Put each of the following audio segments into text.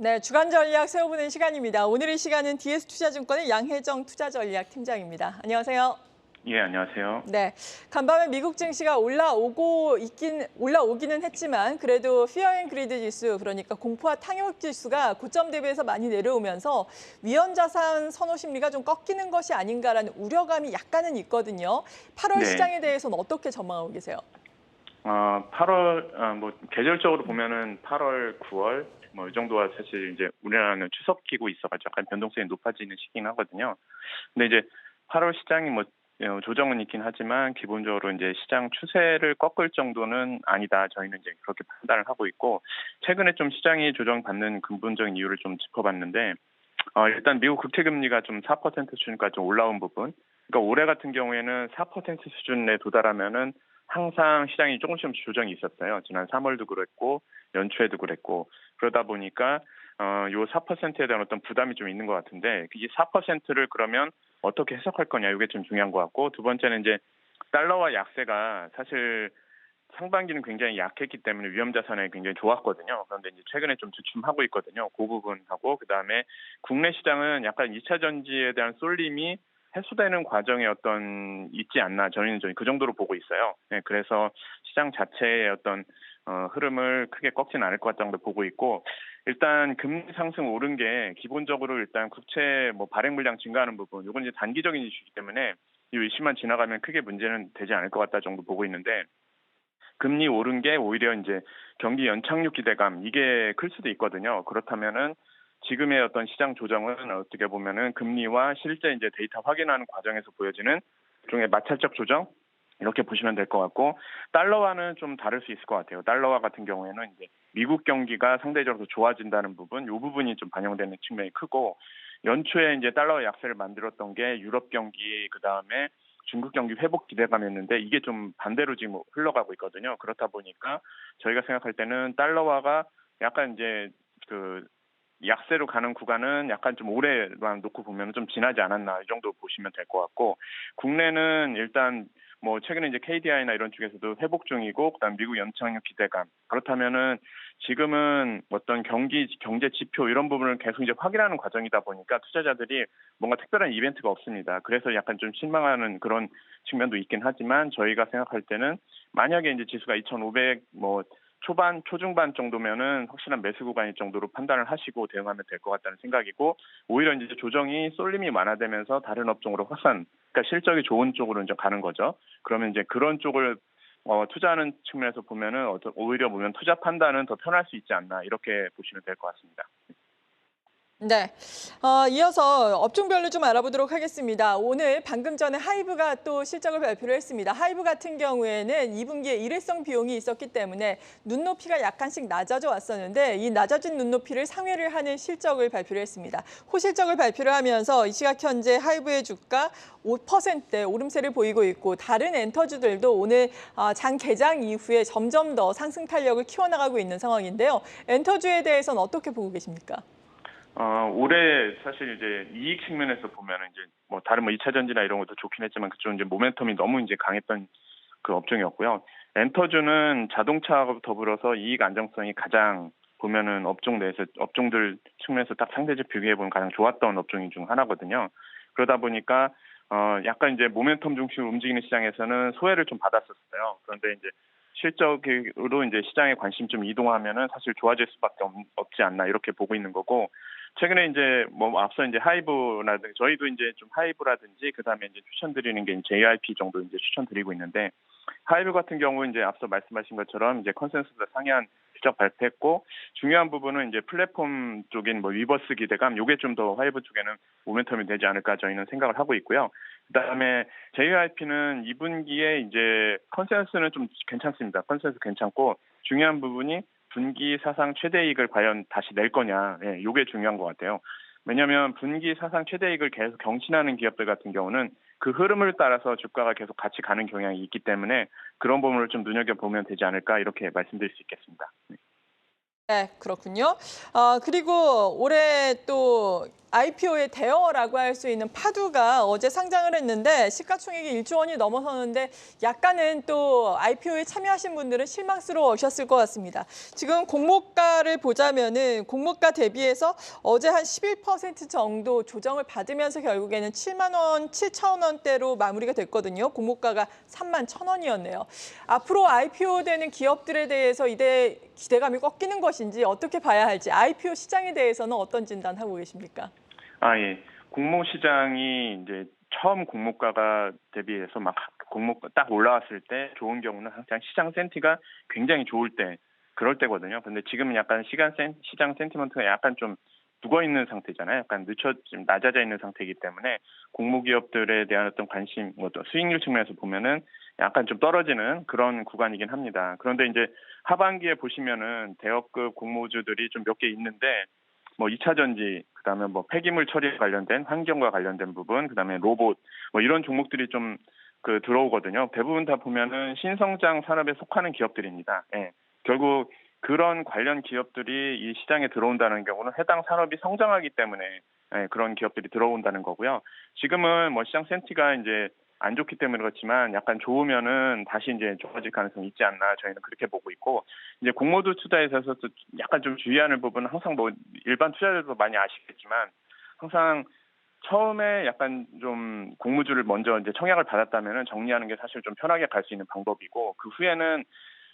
네, 주간 전략 세워보는 시간입니다. 오늘 이 시간은 DS투자증권의 양혜정 투자전략팀장입니다. 안녕하세요. 예, 안녕하세요. 네, 간밤에 미국 증시가 올라오기는 했지만 그래도 피어 앤 그리드 지수, 그러니까 공포와 탕욕 지수가 고점 대비해서 많이 내려오면서 위험 자산 선호 심리가 좀 꺾이는 것이 아닌가라는 우려감이 약간은 있거든요. 8월 네. 시장에 대해서는 어떻게 전망하고 계세요? 8월, 계절적으로 보면은 8월, 9월, 뭐, 이 정도가 사실 이제 우리나라는 추석 기고 있어가지고 약간 변동성이 높아지는 시기긴 하거든요. 근데 이제 8월 시장이 뭐, 조정은 있긴 하지만 기본적으로 이제 시장 추세를 꺾을 정도는 아니다. 저희는 이제 그렇게 판단을 하고 있고, 최근에 좀 시장이 조정받는 근본적인 이유를 좀 짚어봤는데, 일단 미국 국채금리가 좀 4% 수준까지 좀 올라온 부분. 그러니까 올해 같은 경우에는 4% 수준에 도달하면은 항상 시장이 조금씩 조정이 있었어요. 지난 3월도 그랬고 연초에도 그랬고 그러다 보니까 요 4%에 대한 어떤 부담이 좀 있는 것 같은데 이 4%를 그러면 어떻게 해석할 거냐 이게 좀 중요한 것 같고 두 번째는 이제 달러와 약세가 사실 상반기는 굉장히 약했기 때문에 위험 자산에 굉장히 좋았거든요. 그런데 이제 최근에 좀 주춤하고 있거든요. 그 부분하고 그다음에 국내 시장은 약간 2차 전지에 대한 쏠림이 해소되는 과정에 어떤 있지 않나 저희는 그 정도로 보고 있어요. 네, 그래서 시장 자체의 어떤 흐름을 크게 꺾지는 않을 것 같다고 보고 있고 일단 금리 상승 오른 게 기본적으로 일단 국채 뭐 발행 물량 증가하는 부분 이건 이제 단기적인 이슈이기 때문에 이 이슈만 지나가면 크게 문제는 되지 않을 것 같다 정도 보고 있는데 금리 오른 게 오히려 이제 경기 연착륙 기대감 이게 클 수도 있거든요. 그렇다면은 지금의 어떤 시장 조정은 어떻게 보면은 금리와 실제 이제 데이터 확인하는 과정에서 보여지는 일종의 마찰적 조정 이렇게 보시면 될 것 같고 달러와는 좀 다를 수 있을 것 같아요. 달러와 같은 경우에는 이제 미국 경기가 상대적으로 좋아진다는 부분, 이 부분이 좀 반영되는 측면이 크고 연초에 이제 달러 약세를 만들었던 게 유럽 경기 그 다음에 중국 경기 회복 기대감이었는데 이게 좀 반대로 지금 흘러가고 있거든요. 그렇다 보니까 저희가 생각할 때는 달러화가 약간 이제 그 약세로 가는 구간은 약간 좀 오래만 놓고 보면 좀 지나지 않았나 이 정도 보시면 될 것 같고 국내는 일단 뭐 최근에 이제 KDI나 이런 쪽에서도 회복 중이고 그다음 미국 연착륙 기대감 그렇다면은 지금은 어떤 경제 지표 이런 부분을 계속 이제 확인하는 과정이다 보니까 투자자들이 뭔가 특별한 이벤트가 없습니다. 그래서 약간 좀 실망하는 그런 측면도 있긴 하지만 저희가 생각할 때는 만약에 이제 지수가 2,500 뭐 초반, 초중반 정도면은 확실한 매수 구간일 정도로 판단을 하시고 대응하면 될 것 같다는 생각이고 오히려 이제 조정이 쏠림이 완화되면서 다른 업종으로 확산, 그러니까 실적이 좋은 쪽으로 이제 가는 거죠. 그러면 이제 그런 쪽을 투자하는 측면에서 보면은 오히려 보면 투자 판단은 더 편할 수 있지 않나 이렇게 보시면 될 것 같습니다. 네. 이어서 업종별로 좀 알아보도록 하겠습니다. 오늘 방금 전에 하이브가 또 실적을 발표를 했습니다. 하이브 같은 경우에는 2분기에 일회성 비용이 있었기 때문에 눈높이가 약간씩 낮아져 왔었는데 이 낮아진 눈높이를 상회를 하는 실적을 발표를 했습니다. 호실적을 발표를 하면서 이 시각 현재 하이브의 주가 5%대 오름세를 보이고 있고 다른 엔터주들도 오늘 장 개장 이후에 점점 더 상승 탄력을 키워나가고 있는 상황인데요. 엔터주에 대해서는 어떻게 보고 계십니까? 올해 사실 이제 이익 측면에서 보면은 이제 뭐 다른 뭐 2차 전지나 이런 것도 좋긴 했지만 그쪽 이제 모멘텀이 너무 이제 강했던 그 업종이었고요. 엔터주는 자동차하고 더불어서 이익 안정성이 가장 보면은 업종 내에서 업종들 측면에서 딱 상대적 비교해 보면 가장 좋았던 업종이 중 하나거든요. 그러다 보니까 약간 이제 모멘텀 중심으로 움직이는 시장에서는 소외를 좀 받았었어요. 그런데 이제 실적으로 이제 시장의 관심 좀 이동하면은 사실 좋아질 수밖에 없지 않나 이렇게 보고 있는 거고 최근에 이제 뭐 앞서 이제 하이브라든지 저희도 이제 좀 하이브라든지 그다음에 이제 추천드리는 게 JYP 정도 이제 추천드리고 있는데 하이브 같은 경우 이제 앞서 말씀하신 것처럼 이제 컨센서스 상회한 실적 발표했고 중요한 부분은 이제 플랫폼 쪽인 뭐 위버스 기대감 요게 좀 더 하이브 쪽에는 모멘텀이 되지 않을까 저희는 생각을 하고 있고요. 그다음에 JYP는 2분기에 이제 컨센서스는 좀 괜찮습니다. 컨센서스 괜찮고 중요한 부분이 분기 사상 최대이익을 과연 다시 낼 거냐, 예, 이게 중요한 것 같아요. 왜냐하면 분기 사상 최대이익을 계속 경신하는 기업들 같은 경우는 그 흐름을 따라서 주가가 계속 같이 가는 경향이 있기 때문에 그런 부분을 좀 눈여겨보면 되지 않을까 이렇게 말씀드릴 수 있겠습니다. 네. 네, 그렇군요. 그리고 올해 또 IPO의 대어라고 할 수 있는 파두가 어제 상장을 했는데 시가총액이 1조 원이 넘어서는데 약간은 또 IPO에 참여하신 분들은 실망스러우셨을 것 같습니다. 지금 공모가를 보자면은 공모가 대비해서 어제 한 11% 정도 조정을 받으면서 결국에는 7천 원대로 마무리가 됐거든요. 공모가가 3만 1,000원이었네요. 앞으로 IPO 되는 기업들에 대해서 이제 기대감이 꺾이는 것인지 어떻게 봐야 할지 IPO 시장에 대해서는 어떤 진단하고 계십니까? 예. 공모 시장이 이제 처음 공모가가 대비해서 막 공모가 딱 올라왔을 때 좋은 경우는 항상 시장 센티가 굉장히 좋을 때 그럴 때거든요. 근데 지금은 약간 시장 센티먼트가 약간 좀 죽어 있는 상태잖아요. 약간 좀 낮아져 있는 상태이기 때문에 공모 기업들에 대한 어떤 관심, 또 수익률 측면에서 보면은 약간 좀 떨어지는 그런 구간이긴 합니다. 그런데 이제 하반기에 보시면은 대여급 공모주들이 좀 몇 개 있는데 뭐 2차 전지, 그다음에 뭐 폐기물 처리에 관련된 환경과 관련된 부분, 그다음에 로봇 뭐 이런 종목들이 좀 들어오거든요. 대부분 다 보면은 신성장 산업에 속하는 기업들입니다. 예. 결국 그런 관련 기업들이 이 시장에 들어온다는 경우는 해당 산업이 성장하기 때문에 그런 기업들이 들어온다는 거고요. 지금은 뭐 시장 센티가 이제 안 좋기 때문에 그렇지만 약간 좋으면은 다시 이제 좋아질 가능성이 있지 않나 저희는 그렇게 보고 있고 이제 공모주 투자에 있어서도 약간 좀 주의하는 부분은 항상 뭐 일반 투자자들도 많이 아시겠지만 항상 처음에 약간 좀 공모주를 먼저 이제 청약을 받았다면은 정리하는 게 사실 좀 편하게 갈 수 있는 방법이고 그 후에는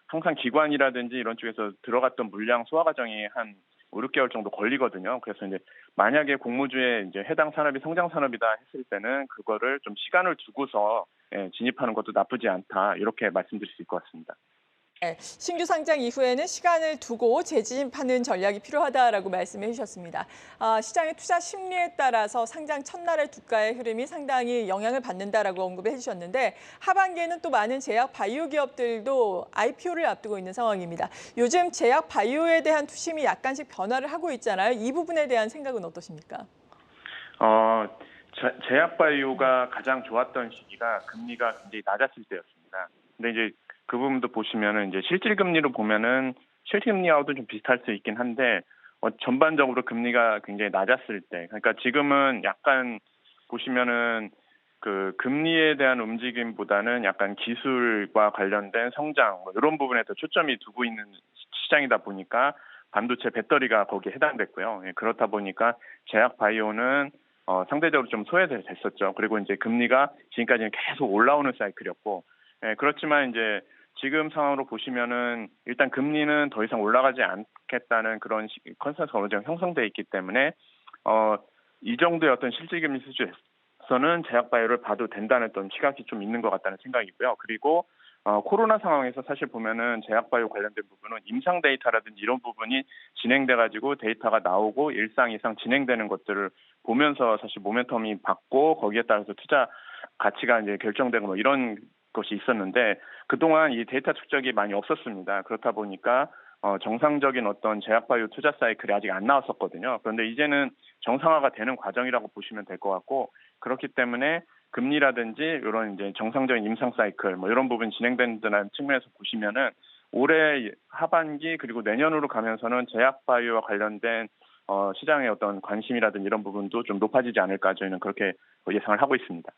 항상 기관이라든지 이런 쪽에서 들어갔던 물량 소화 과정이 한 5, 6개월 정도 걸리거든요. 그래서 이제 만약에 공모주에 이제 해당 산업이 성장 산업이다 했을 때는 그거를 좀 시간을 두고서 진입하는 것도 나쁘지 않다. 이렇게 말씀드릴 수 있을 것 같습니다. 네, 신규 상장 이후에는 시간을 두고 재진입하는 전략이 필요하다라고 말씀해 주셨습니다. 시장의 투자 심리에 따라서 상장 첫날의 주가의 흐름이 상당히 영향을 받는다라고 언급해 주셨는데 하반기에는 또 많은 제약 바이오 기업들도 IPO를 앞두고 있는 상황입니다. 요즘 제약 바이오에 대한 투심이 약간씩 변화를 하고 있잖아요. 이 부분에 대한 생각은 어떠십니까? 어, 제약 바이오가 가장 좋았던 시기가 금리가 굉장히 낮았을 때였습니다. 근데 이제 그 부분도 보시면은 이제 실질 금리로 보면은 실질 금리하고도 좀 비슷할 수 있긴 한데 전반적으로 금리가 굉장히 낮았을 때, 그러니까 지금은 약간 보시면은 그 금리에 대한 움직임보다는 약간 기술과 관련된 성장 뭐 이런 부분에 더 초점이 두고 있는 시장이다 보니까 반도체 배터리가 거기에 해당됐고요. 그렇다 보니까 제약 바이오는 상대적으로 좀 소외됐었죠. 그리고 이제 금리가 지금까지는 계속 올라오는 사이클이었고, 그렇지만 이제 지금 상황으로 보시면은 일단 금리는 더 이상 올라가지 않겠다는 그런 컨센서스가 어느 정도 형성돼 있기 때문에 이 정도의 어떤 실질 금리 수준에서는 제약 바이오를 봐도 된다는 어떤 시각이 좀 있는 것 같다는 생각이고요. 그리고 코로나 상황에서 사실 보면은 제약 바이오 관련된 부분은 임상 데이터라든지 이런 부분이 진행돼 가지고 데이터가 나오고 일상 이상 진행되는 것들을 보면서 사실 모멘텀이 받고 거기에 따라서 투자 가치가 이제 결정되고 뭐 이런 것이 있었는데 그동안 이 데이터 축적이 많이 없었습니다. 그렇다 보니까 정상적인 어떤 제약 바이오 투자 사이클이 아직 안 나왔었거든요. 그런데 이제는 정상화가 되는 과정이라고 보시면 될 것 같고 그렇기 때문에 금리라든지 이런 이제 정상적인 임상 사이클 뭐 이런 부분 진행된다는 측면에서 보시면은 올해 하반기 그리고 내년으로 가면서는 제약 바이오와 관련된 시장의 어떤 관심이라든지 이런 부분도 좀 높아지지 않을까 저희는 그렇게 예상을 하고 있습니다.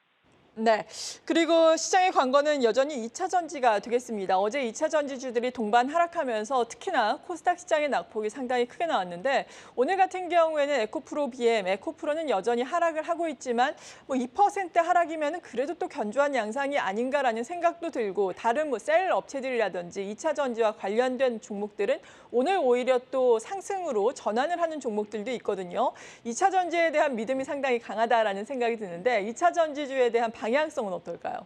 네. 그리고 시장의 관건은 여전히 2차 전지가 되겠습니다. 어제 2차 전지주들이 동반 하락하면서 특히나 코스닥 시장의 낙폭이 상당히 크게 나왔는데 오늘 같은 경우에는 에코프로 BM, 에코프로는 여전히 하락을 하고 있지만 뭐 2% 하락이면 그래도 또 견조한 양상이 아닌가라는 생각도 들고 다른 뭐 셀 업체들이라든지 2차 전지와 관련된 종목들은 오늘 오히려 또 상승으로 전환을 하는 종목들도 있거든요. 2차 전지에 대한 믿음이 상당히 강하다라는 생각이 드는데 2차 전지주에 대한 방향성은 어떨까요?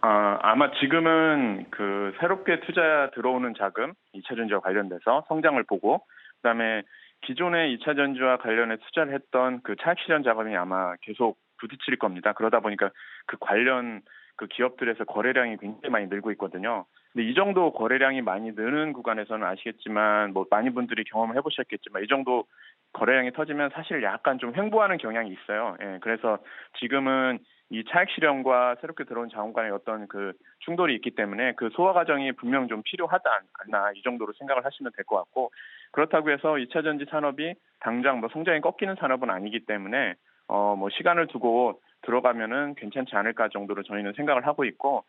아마 지금은 그 새롭게 투자 들어오는 자금, 2차 전지와 관련돼서 성장을 보고, 그다음에 기존의 2차 전지와 관련해 투자를 했던 그 차익 실현 자금이 아마 계속 부딪힐 겁니다. 그러다 보니까 그 관련 그 기업들에서 거래량이 굉장히 많이 늘고 있거든요. 근데 이 정도 거래량이 많이 느는 구간에서는 아시겠지만, 뭐 많은 분들이 경험을 해보셨겠지만, 이 정도 거래량이 터지면 사실 약간 좀 횡보하는 경향이 있어요. 그래서 지금은 이 차액 실현과 새롭게 들어온 자원 간의 어떤 그 충돌이 있기 때문에 그 소화 과정이 분명 좀 필요하지 않나 이 정도로 생각을 하시면 될 것 같고 그렇다고 해서 2차 전지 산업이 당장 뭐 성장이 꺾이는 산업은 아니기 때문에 뭐 시간을 두고 들어가면은 괜찮지 않을까 정도로 저희는 생각을 하고 있고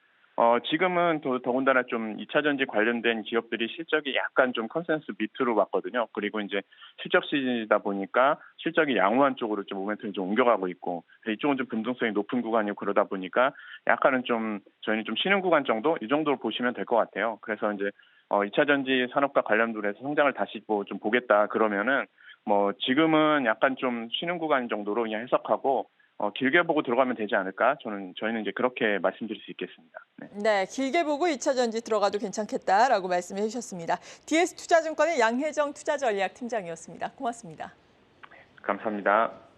지금은 더군다나 좀 2차 전지 관련된 기업들이 실적이 약간 좀 컨센서스 밑으로 왔거든요. 그리고 이제 실적 시즌이다 보니까 실적이 양호한 쪽으로 좀 모멘텀이 좀 옮겨가고 있고 이쪽은 좀 변동성이 높은 구간이고 그러다 보니까 약간은 좀 저희는 좀 쉬는 구간 정도 이 정도로 보시면 될 것 같아요. 그래서 이제 2차 전지 산업과 관련도 해서 성장을 다시 뭐 좀 보겠다 그러면은 뭐 지금은 약간 좀 쉬는 구간 정도로 그냥 해석하고 길게 보고 들어가면 되지 않을까? 저희는 이제 그렇게 말씀드릴 수 있겠습니다. 네. 네, 길게 보고 2차 전지 들어가도 괜찮겠다라고 말씀해 주셨습니다. DS투자증권의 양혜정 투자전략 팀장이었습니다. 고맙습니다. 감사합니다.